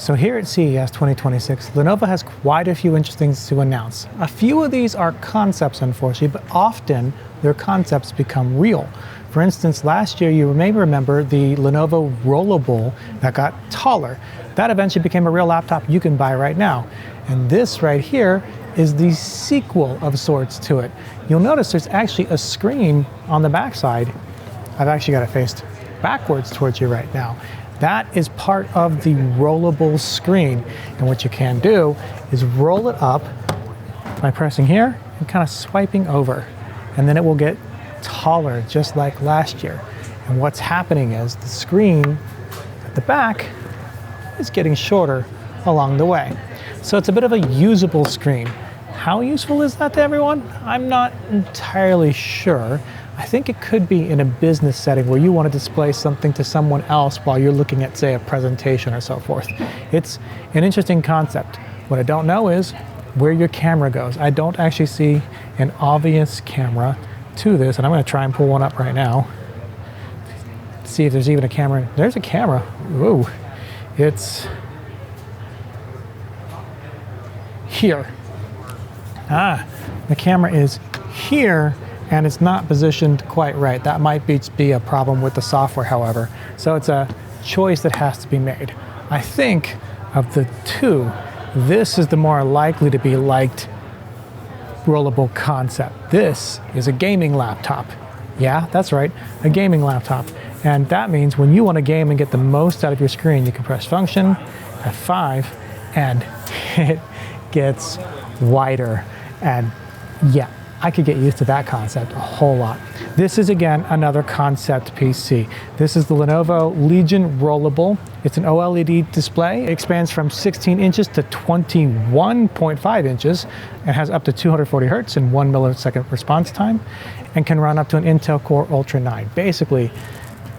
So here at CES 2026, Lenovo has quite a few interesting things to announce. A few of these are concepts, unfortunately, but often their concepts become real. For instance, last year you may remember the Lenovo Rollable that got taller. That eventually became a real laptop you can buy right now. And this right here is the sequel of sorts to it. You'll notice there's actually a screen on the backside. I've actually got it faced backwards towards you right now. That is part of the rollable screen. And what you can do is roll it up by pressing here and kind of swiping over. And then it will get taller, just like last year. And what's happening is the screen at the back is getting shorter along the way. So it's a bit of a usable screen. How useful is that to everyone? I'm not entirely sure. I think it could be in a business setting where you want to display something to someone else while you're looking at, say, a presentation or so forth. It's an interesting concept. What I don't know is where your camera goes. I don't actually see an obvious camera to this, and I'm going to try and pull one up right now. See if there's even a camera. There's a camera. Ooh, it's here. The camera is here, and it's not positioned quite right. That might be a problem with the software, however. So it's a choice that has to be made. I think of the two, this is the more likely to be liked rollable concept. This is a gaming laptop. Yeah, that's right, a gaming laptop. And that means when you want to game and get the most out of your screen, you can press function, F5, and it gets wider. And yeah, I could get used to that concept a whole lot. This is, again, another concept PC. This is the Lenovo Legion Rollable. It's an OLED display. It expands from 16 inches to 21.5 inches and has up to 240 hertz and 1 millisecond response time and can run up to an Intel Core Ultra 9. Basically,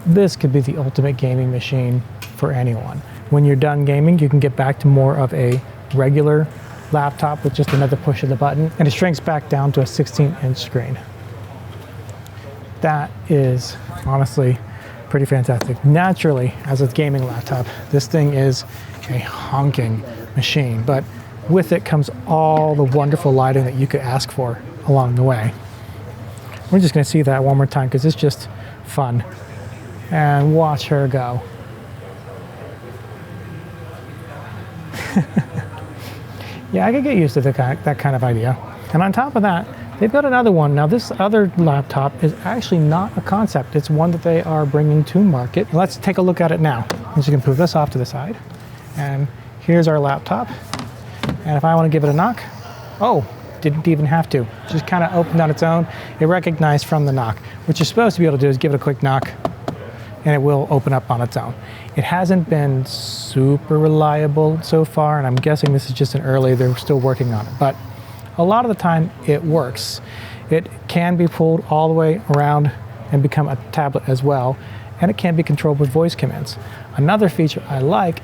this could be the ultimate gaming machine for anyone. When you're done gaming, you can get back to more of a regular laptop with just another push of the button, and it shrinks back down to a 16-inch screen. That is honestly pretty fantastic. Naturally, as a gaming laptop, this thing is a honking machine, but with it comes all the wonderful lighting that you could ask for along the way. We're just going to see that one more time because it's just fun. And watch her go. Yeah, I could get used to that kind of idea. And on top of that, they've got another one. Now, this other laptop is actually not a concept. It's one that they are bringing to market. Let's take a look at it now. I'm just gonna move this off to the side. And here's our laptop. And if I wanna give it a knock, oh, didn't even have to. Just kind of opened on its own. It recognized from the knock. What you're supposed to be able to do is give it a quick knock, and it will open up on its own. It hasn't been super reliable so far, and I'm guessing this is just an early, they're still working on it. But a lot of the time, it works. It can be pulled all the way around and become a tablet as well, and it can be controlled with voice commands. Another feature I like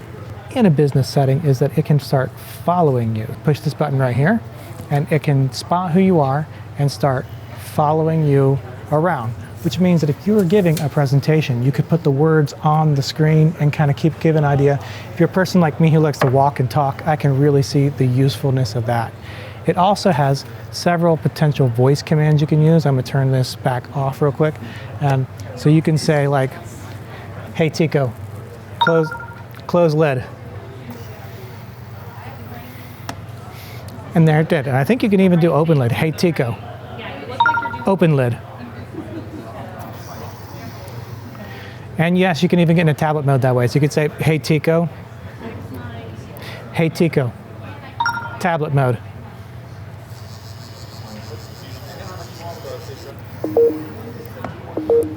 in a business setting is that it can start following you. Push this button right here, and it can spot who you are and start following you around. Which means that if you were giving a presentation, you could put the words on the screen and kind of give an idea. If you're a person like me who likes to walk and talk, I can really see the usefulness of that. It also has several potential voice commands you can use. I'm gonna turn this back off real quick. So you can say like, hey Tico, close lid. And there it did. And I think you can even do open lid. Hey Tico, open lid. And yes, you can even get into tablet mode that way. So you could say, hey Tico, tablet mode.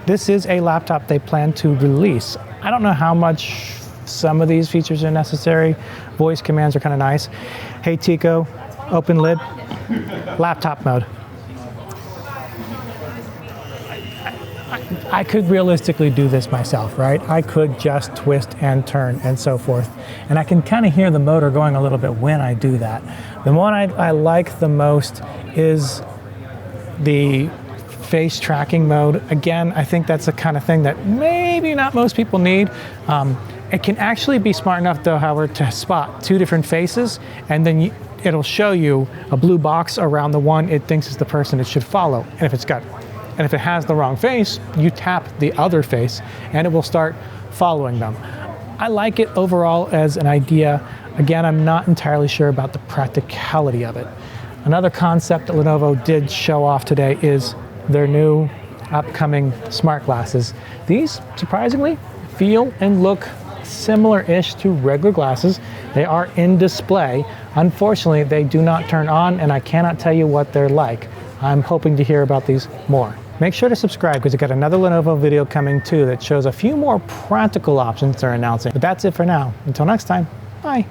This is a laptop they plan to release. I don't know how much some of these features are necessary. Voice commands are kind of nice. Hey Tico, open lid, laptop mode. I could realistically do this myself, right? I could just twist and turn and so forth. And I can kind of hear the motor going a little bit when I do that. The one I like the most is the face tracking mode. Again, I think that's the kind of thing that maybe not most people need. It can actually be smart enough, though, however, to spot two different faces, and then it'll show you a blue box around the one it thinks is the person it should follow. And if it has the wrong face, you tap the other face, and it will start following them. I like it overall as an idea. Again, I'm not entirely sure about the practicality of it. Another concept that Lenovo did show off today is their new upcoming smart glasses. These, surprisingly, feel and look similar-ish to regular glasses. They are in display. Unfortunately, they do not turn on, and I cannot tell you what they're like. I'm hoping to hear about these more. Make sure to subscribe because we've got another Lenovo video coming too that shows a few more practical options they're announcing. But that's it for now. Until next time, bye.